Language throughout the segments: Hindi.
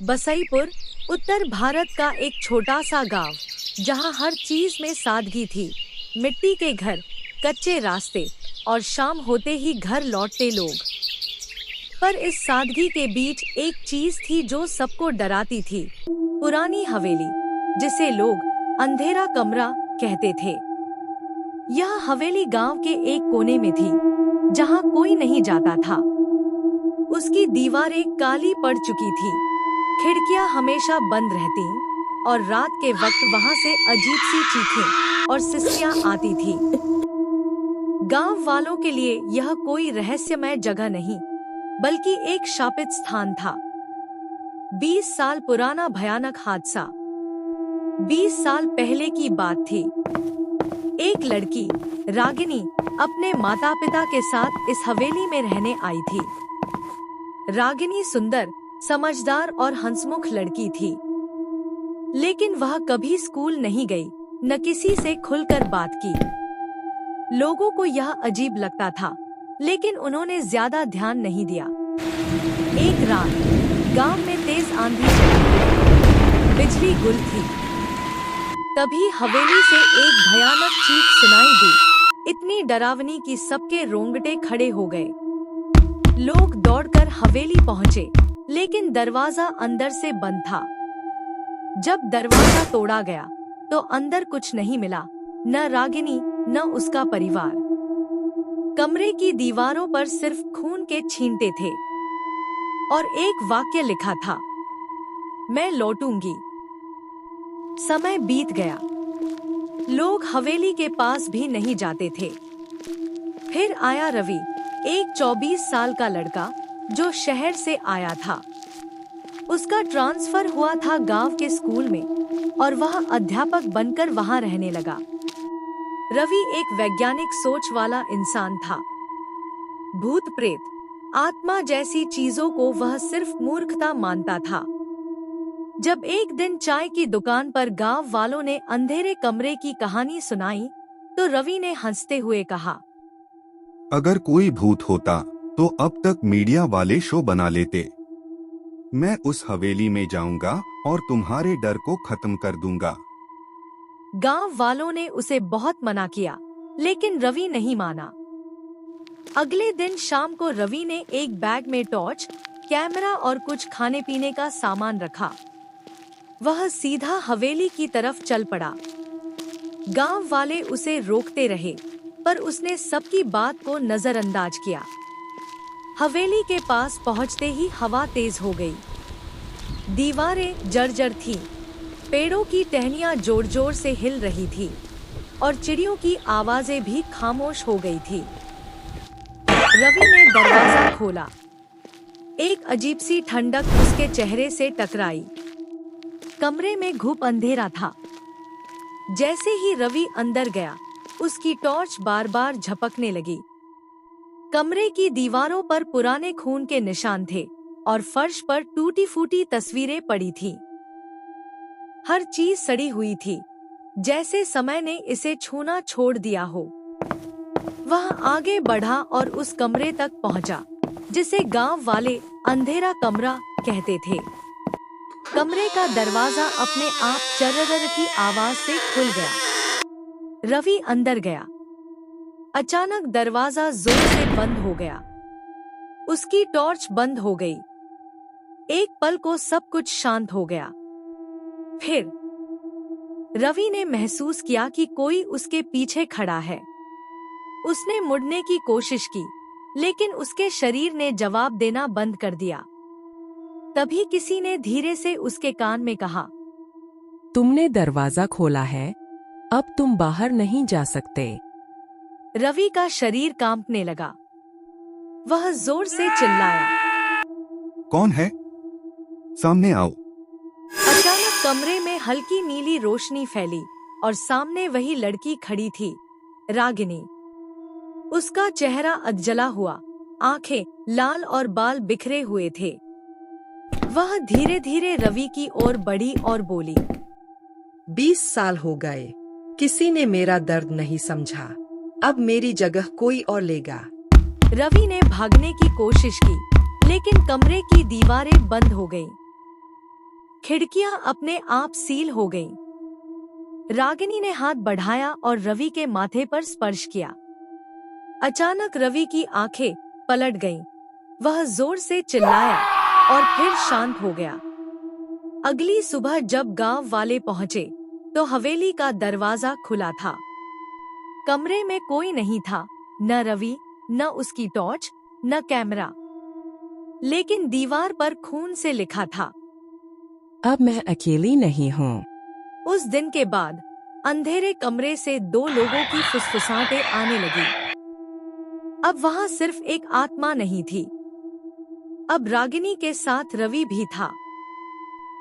बसईपुर उत्तर भारत का एक छोटा सा गांव, जहां हर चीज में सादगी थी। मिट्टी के घर, कच्चे रास्ते और शाम होते ही घर लौटते लोग। पर इस सादगी के बीच एक चीज थी जो सबको डराती थी। पुरानी हवेली, जिसे लोग अंधेरा कमरा कहते थे। यह हवेली गांव के एक कोने में थी, जहां कोई नहीं जाता था। उसकी दीवारें काली पड़ चुकी थी, खिड़कियां हमेशा बंद रहती और रात के वक्त वहां से अजीब सी चीखें और सिसकियां आती थी। गांव वालों के लिए यह कोई रहस्यमय जगह नहीं, बल्कि एक शापित स्थान था। 20 साल पुराना भयानक हादसा। 20 साल पहले की बात थी। एक लड़की, रागिनी, अपने माता पिता के साथ इस हवेली में रहने आई थी। रागिनी सुंदर, समझदार और हंसमुख लड़की थी। लेकिन वह कभी स्कूल नहीं गई, न किसी से खुलकर बात की। लोगों को यह अजीब लगता था, लेकिन उन्होंने ज्यादा ध्यान नहीं दिया। एक रात गांव में तेज आंधी चली, बिजली गुल थी। तभी हवेली से एक भयानक चीख सुनाई दी, इतनी डरावनी कि सबके रोंगटे खड़े हो गए। लोग दौड़कर हवेली पहुंचे, लेकिन दरवाजा अंदर से बंद था। जब दरवाजा तोड़ा गया, तो अंदर कुछ नहीं मिला, न रागिनी न उसका परिवार। कमरे की दीवारों पर सिर्फ खून के छींटे थे और एक वाक्य लिखा था, मैं लौटूंगी। समय बीत गया, लोग हवेली के पास भी नहीं जाते थे। फिर आया रवि, एक 24 साल का लड़का जो शहर से आया था। उसका ट्रांसफर हुआ था गांव के स्कूल में और वह अध्यापक बनकर वहां रहने लगा। रवि एक वैज्ञानिक सोच वाला इंसान था। भूत प्रेत, आत्मा जैसी चीजों को वह सिर्फ मूर्खता मानता था। जब एक दिन चाय की दुकान पर गांव वालों ने अंधेरे कमरे की कहानी सुनाई, तो रवि ने हंसते हुए कहा, अगर कोई भूत होता तो अब तक मीडिया वाले शो बना लेते। मैं उस हवेली में जाऊंगा और तुम्हारे डर को खत्म कर दूंगा। गांव वालों ने उसे बहुत मना किया, लेकिन रवि नहीं माना। अगले दिन शाम को रवि ने एक बैग में टॉर्च, कैमरा और कुछ खाने पीने का सामान रखा। वह सीधा हवेली की तरफ चल पड़ा। गांव वाले उसे रोकते रहे, पर उसने सबकी बात को नजरअंदाज किया। हवेली के पास पहुंचते ही हवा तेज हो गई। दीवारें जर्जर थीं, पेड़ों की टहनियां जोर जोर से हिल रही थी और चिड़ियों की आवाजें भी खामोश हो गई थी। रवि ने दरवाजा खोला। एक अजीब सी ठंडक उसके चेहरे से टकराई। कमरे में घुप अंधेरा था। जैसे ही रवि अंदर गया, उसकी टॉर्च बार बार झपकने लगी। कमरे की दीवारों पर पुराने खून के निशान थे और फर्श पर टूटी फूटी तस्वीरें पड़ी थीं। हर चीज सड़ी हुई थी, जैसे समय ने इसे छूना छोड़ दिया हो। वह आगे बढ़ा और उस कमरे तक पहुंचा, जिसे गांव वाले अंधेरा कमरा कहते थे। कमरे का दरवाजा अपने आप चर्रर की आवाज से खुल गया। रवि अंदर गया। अचानक दरवाजा जोर से बंद हो गया। उसकी टॉर्च बंद हो गई। एक पल को सब कुछ शांत हो गया। फिर रवि ने महसूस किया कि कोई उसके पीछे खड़ा है। उसने मुड़ने की कोशिश की, लेकिन उसके शरीर ने जवाब देना बंद कर दिया। तभी किसी ने धीरे से उसके कान में कहा, तुमने दरवाजा खोला है, अब तुम बाहर नहीं जा सकते। रवि का शरीर कांपने लगा। वह जोर से चिल्लाया, कौन है? सामने आओ। अचानक कमरे में हल्की नीली रोशनी फैली और सामने वही लड़की खड़ी थी, रागिनी। उसका चेहरा अधजला हुआ, आंखें लाल और बाल बिखरे हुए थे। वह धीरे धीरे रवि की ओर बढ़ी और बोली, 20 साल हो गए, किसी ने मेरा दर्द नहीं समझा। अब मेरी जगह कोई और लेगा। रवि ने भागने की कोशिश की, लेकिन कमरे की दीवारें बंद हो गईं। खिड़कियां अपने आप सील हो गईं। रागिनी ने हाथ बढ़ाया और रवि के माथे पर स्पर्श किया। अचानक रवि की आंखें पलट गईं। वह जोर से चिल्लाया और फिर शांत हो गया। अगली सुबह जब गांव वाले पहुंचे तो हवेली का दरवाजा खुला था। कमरे में कोई नहीं था, न रवि, न उसकी टॉर्च, न कैमरा। लेकिन दीवार पर खून से लिखा था, अब मैं अकेली नहीं हूँ। उस दिन के बाद अंधेरे कमरे से 2 लोगों की फुसफुसाहटें आने लगी। अब वहां सिर्फ एक आत्मा नहीं थी, अब रागिनी के साथ रवि भी था।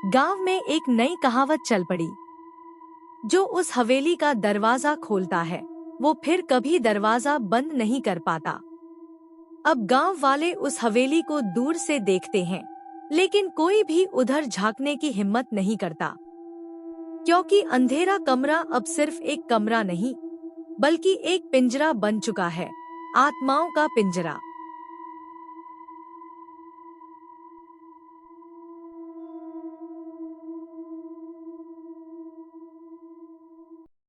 गांव में एक नई कहावत चल पड़ी, जो उस हवेली का दरवाजा खोलता है वो फिर कभी दरवाजा बंद नहीं कर पाता। अब गांव वाले उस हवेली को दूर से देखते हैं, लेकिन कोई भी उधर झांकने की हिम्मत नहीं करता, क्योंकि अंधेरा कमरा अब सिर्फ एक कमरा नहीं, बल्कि एक पिंजरा बन चुका है, आत्माओं का पिंजरा।